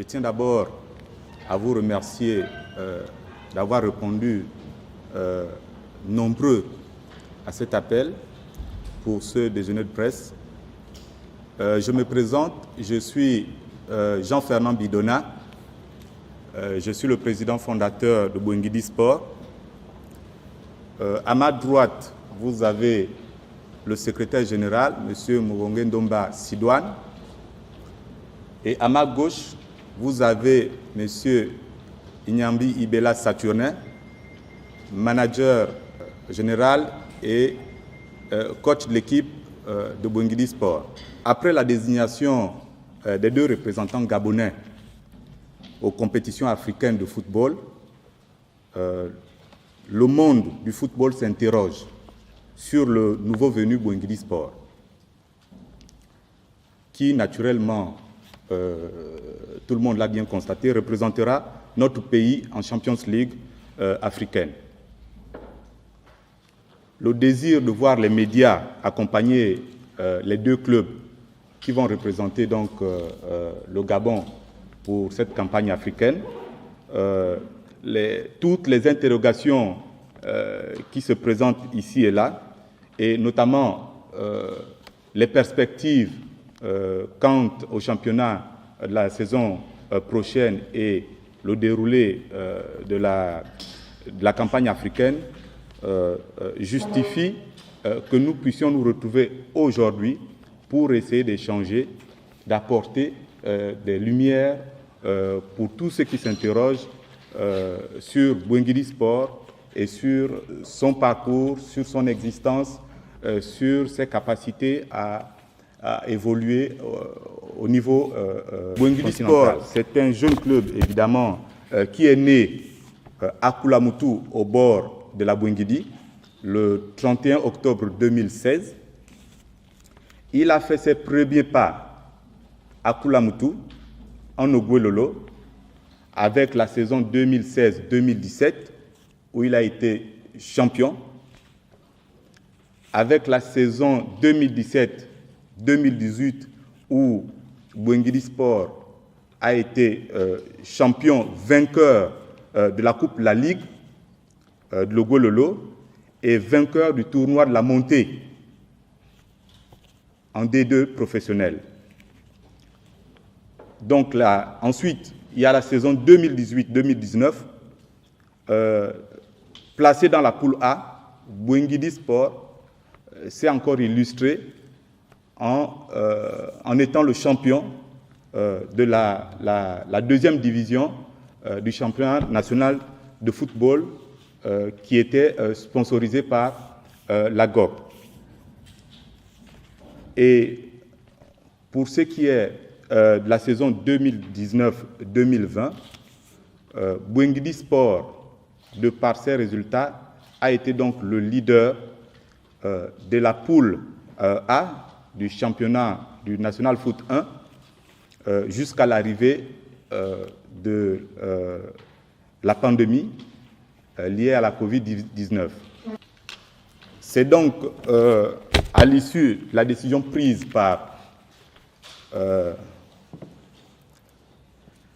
tiens d'abord à vous remercier d'avoir répondu nombreux à cet appel pour ce déjeuner de presse. Je me présente, je suis Jean-Fernand Bidona, je suis le président fondateur de Bouingidi Sport. À ma droite, vous avez le secrétaire général, M. Mogongue Ndomba Sidouane. Et à ma gauche, vous avez M. Inyambi Ibela Saturnin, manager général et coach de l'équipe de Bouingidi Sport. Après la désignation des deux représentants gabonais aux compétitions africaines de football, le monde du football s'interroge sur le nouveau venu Bouingidi Sport, qui naturellement, tout le monde l'a bien constaté, représentera notre pays en Champions League africaine. Le désir de voir les médias accompagner les deux clubs qui vont représenter donc le Gabon pour cette campagne africaine, toutes les interrogations qui se présentent ici et là, et notamment les perspectives quant au championnat de la saison prochaine et le déroulé de la campagne africaine justifient que nous puissions nous retrouver aujourd'hui pour essayer d'échanger, d'apporter des lumières pour tous ceux qui s'interrogent sur Bouingidi Sport et sur son parcours, sur son existence, sur ses capacités à évoluer au niveau Bouingidi Sport. C'est un jeune club, évidemment, qui est né à Koulamoutou, au bord de la Bouingidi, le 31 octobre 2016. Il a fait ses premiers pas à Koulamoutou, en Ogouelolo, avec la saison 2016-2017, où il a été champion, avec la saison 2017-2018, où Bouingidi Sport a été champion vainqueur de la Coupe La Ligue de l'Ogouelolo et vainqueur du tournoi de la montée en D2 professionnel. Donc là, ensuite, il y a la saison 2018-2019, placé dans la poule A, Bouingidi Sport s'est encore illustré en étant le champion de la deuxième division du championnat national de football qui était sponsorisé par la GOG. Et pour ce qui est de la saison 2019-2020, Bouingidi Sport, de par ses résultats, a été donc le leader de la poule A du championnat du National Foot 1 jusqu'à l'arrivée de la pandémie liée à la Covid-19. C'est donc à l'issue de la décision prise par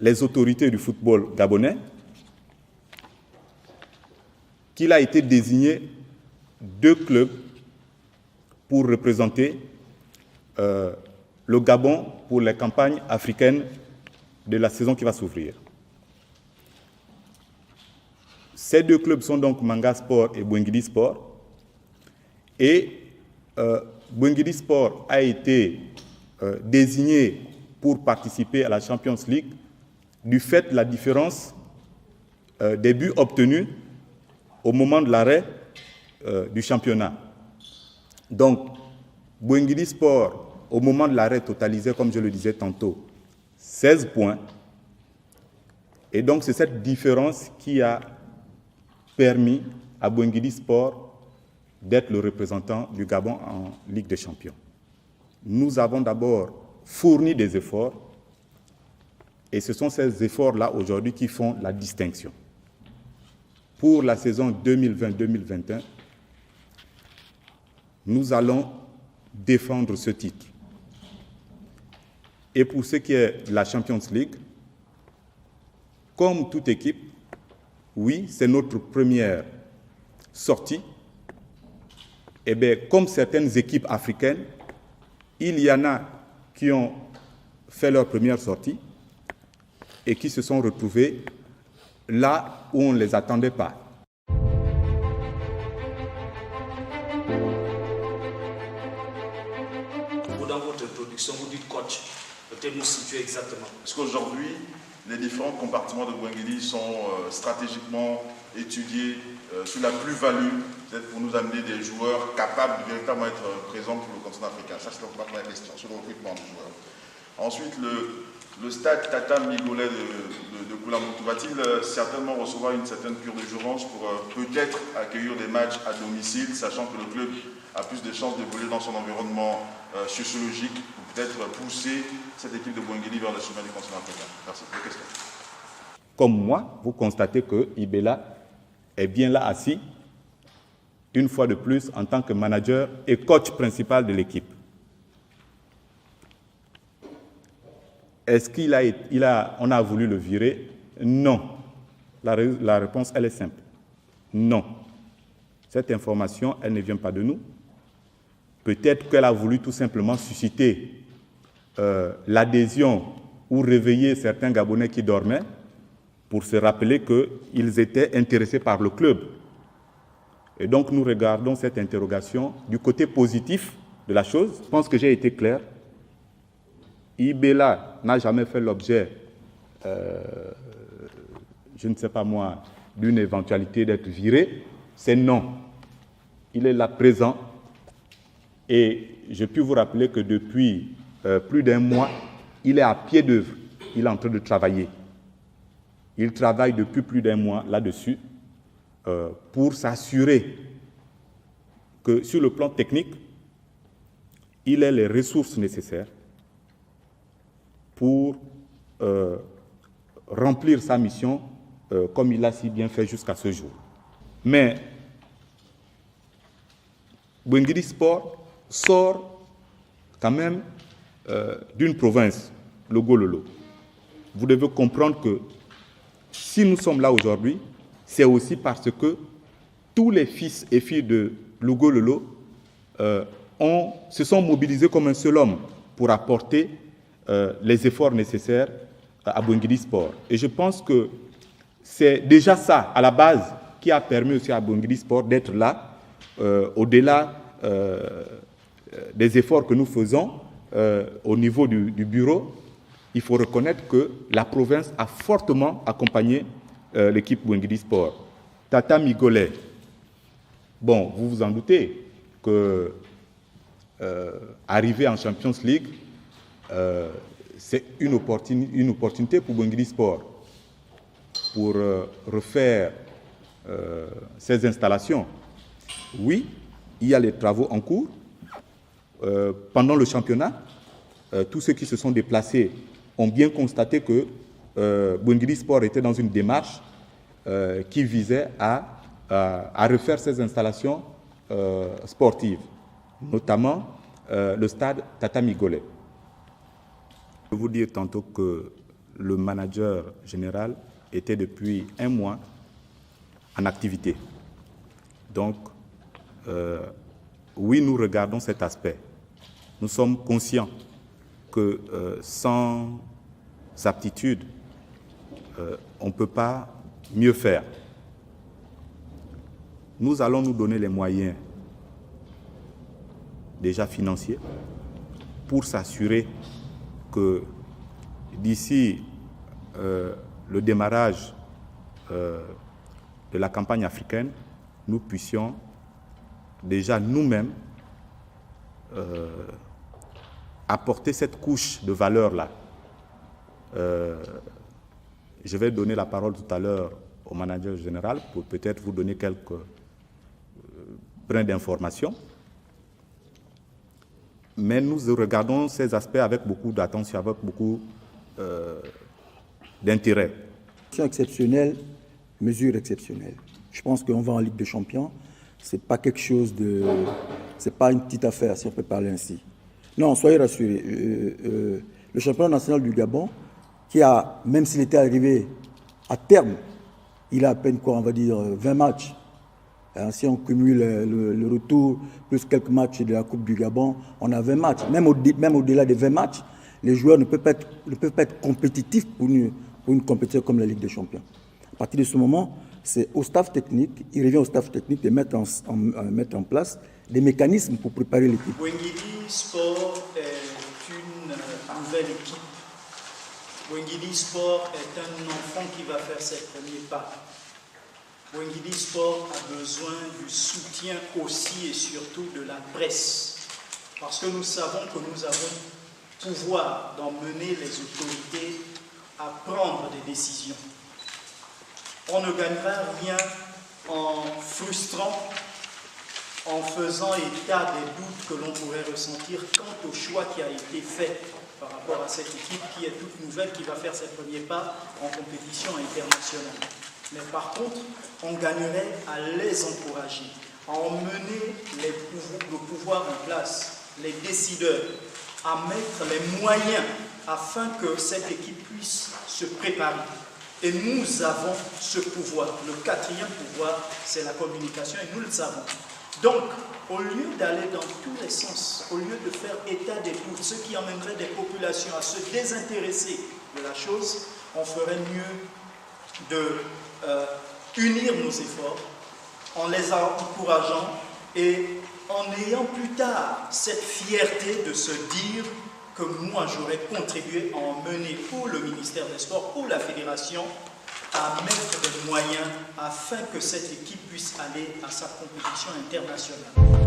les autorités du football gabonais qu'il a été désigné deux clubs pour représenter le Gabon pour les campagnes africaines de la saison qui va s'ouvrir. Ces deux clubs sont donc Manga Sport et Bouingidi Sport. Et Bouingidi Sport a été désigné pour participer à la Champions League du fait de la différence des buts obtenus au moment de l'arrêt du championnat. Donc, Bouingidi Sport, au moment de l'arrêt, totalisait, comme je le disais tantôt, 16 points. Et donc, c'est cette différence qui a permis à Bouingidi Sport d'être le représentant du Gabon en Ligue des Champions. Nous avons d'abord fourni des efforts, et ce sont ces efforts-là aujourd'hui qui font la distinction. Pour la saison 2020-2021, nous allons défendre ce titre. Et pour ce qui est de la Champions League, comme toute équipe, oui, c'est notre première sortie. Eh bien, comme certaines équipes africaines, il y en a qui ont fait leur première sortie et qui se sont retrouvés là où on ne les attendait pas. Dans votre introduction, vous dites coach. Peut-être nous situer exactement. Parce qu'aujourd'hui, les différents compartiments de Bouengidi sont stratégiquement étudiés sur la plus-value, peut-être pour nous amener des joueurs capables de véritablement être présents pour le continent africain. Ça, c'est ma première question, sur le recrutement des joueurs. Ensuite, le stade Tata Migolais de Koulamoutou va-t-il certainement recevoir une certaine cure de jouvence pour peut-être accueillir des matchs à domicile, sachant que le club a plus de chances d'évoluer dans son environnement sociologique pour peut-être pousser cette équipe de Bouengidi vers le sommet du continent africain. Merci. Deux questions. Comme moi, vous constatez que Ibela est bien là assis, une fois de plus, en tant que manager et coach principal de l'équipe. Est-ce qu'on a voulu le virer? Non. La réponse, elle est simple. Non. Cette information, elle ne vient pas de nous. Peut-être qu'elle a voulu tout simplement susciter l'adhésion ou réveiller certains Gabonais qui dormaient pour se rappeler qu'ils étaient intéressés par le club. Et donc, nous regardons cette interrogation du côté positif de la chose. Je pense que j'ai été clair. Ibela n'a jamais fait l'objet, je ne sais pas moi, d'une éventualité d'être viré. C'est non. Il est là présent. Et je puis vous rappeler que depuis plus d'un mois, il est à pied d'œuvre. Il est en train de travailler. Il travaille depuis plus d'un mois là-dessus pour s'assurer que sur le plan technique, il ait les ressources nécessaires pour remplir sa mission comme il l'a si bien fait jusqu'à ce jour. Mais Bouengidi Sport sort quand même d'une province, le Gololo. Vous devez comprendre que si nous sommes là aujourd'hui, c'est aussi parce que tous les fils et filles de Lugololo se sont mobilisés comme un seul homme pour apporter les efforts nécessaires à Bouengidi Sport. Et je pense que c'est déjà ça, à la base, qui a permis aussi à Bouengidi Sport d'être là, au-delà des efforts que nous faisons au niveau du bureau. Il faut reconnaître que la province a fortement accompagné l'équipe Bouengidi Sport. Tata Migolais, bon, vous vous en doutez que arriver en Champions League, c'est une opportunité pour Bouengidi Sport pour refaire ses installations. Oui, il y a les travaux en cours. Pendant le championnat, tous ceux qui se sont déplacés ont bien constaté que Bouengidi Sport était dans une démarche qui visait à refaire ses installations sportives, notamment le stade Tata Migolais. Je vais vous dire tantôt que le manager général était depuis un mois en activité. Donc, oui, nous regardons cet aspect. Nous sommes conscients que sans aptitude, on ne peut pas mieux faire. Nous allons nous donner les moyens, déjà financiers, pour s'assurer que d'ici le démarrage de la campagne africaine, nous puissions déjà nous-mêmes apporter cette couche de valeur-là. Je vais donner la parole tout à l'heure au manager général pour peut-être vous donner quelques brins d'informations. Mais nous regardons ces aspects avec beaucoup d'attention, avec beaucoup d'intérêt. Exceptionnelle, mesure exceptionnelle. Je pense qu'on va en Ligue des Champions. C'est pas quelque chose de... C'est pas une petite affaire, si on peut parler ainsi. Non, soyez rassurés. Le championnat national du Gabon, qui a, même s'il était arrivé À terme, il a à peine quoi, on va dire 20 matchs. Si on cumule le retour plus quelques matchs de la Coupe du Gabon, on a 20 matchs. Même au-delà des 20 matchs, les joueurs ne peuvent pas être compétitifs pour une compétition comme la Ligue des Champions. À partir de ce moment, c'est au staff technique, il revient au staff technique de mettre en place des mécanismes pour préparer l'équipe. Bwengili Sport est une nouvelle équipe. Bwengili Sport est un enfant qui va faire ses premiers pas. Bwengili Sport a besoin du soutien aussi et surtout de la presse. Parce que nous savons que nous avons pouvoir d'emmener les autorités à prendre des décisions. On ne gagnera rien en frustrant, en faisant état des doutes que l'on pourrait ressentir quant au choix qui a été fait par rapport à cette équipe qui est toute nouvelle, qui va faire ses premiers pas en compétition internationale. Mais par contre, on gagnerait à les encourager, à emmener le pouvoir en place, les décideurs, à mettre les moyens afin que cette équipe puisse se préparer. Et nous avons ce pouvoir. Le quatrième pouvoir, c'est la communication, et nous le savons. Donc, au lieu d'aller dans tous les sens, au lieu de faire état des doutes, ce qui emmènerait des populations à se désintéresser de la chose, on ferait mieux de unir nos efforts en les encourageant et en ayant plus tard cette fierté de se dire que moi j'aurais contribué à emmener ou le ministère des Sports ou la fédération à mettre des moyens afin que cette équipe puisse aller à sa compétition internationale.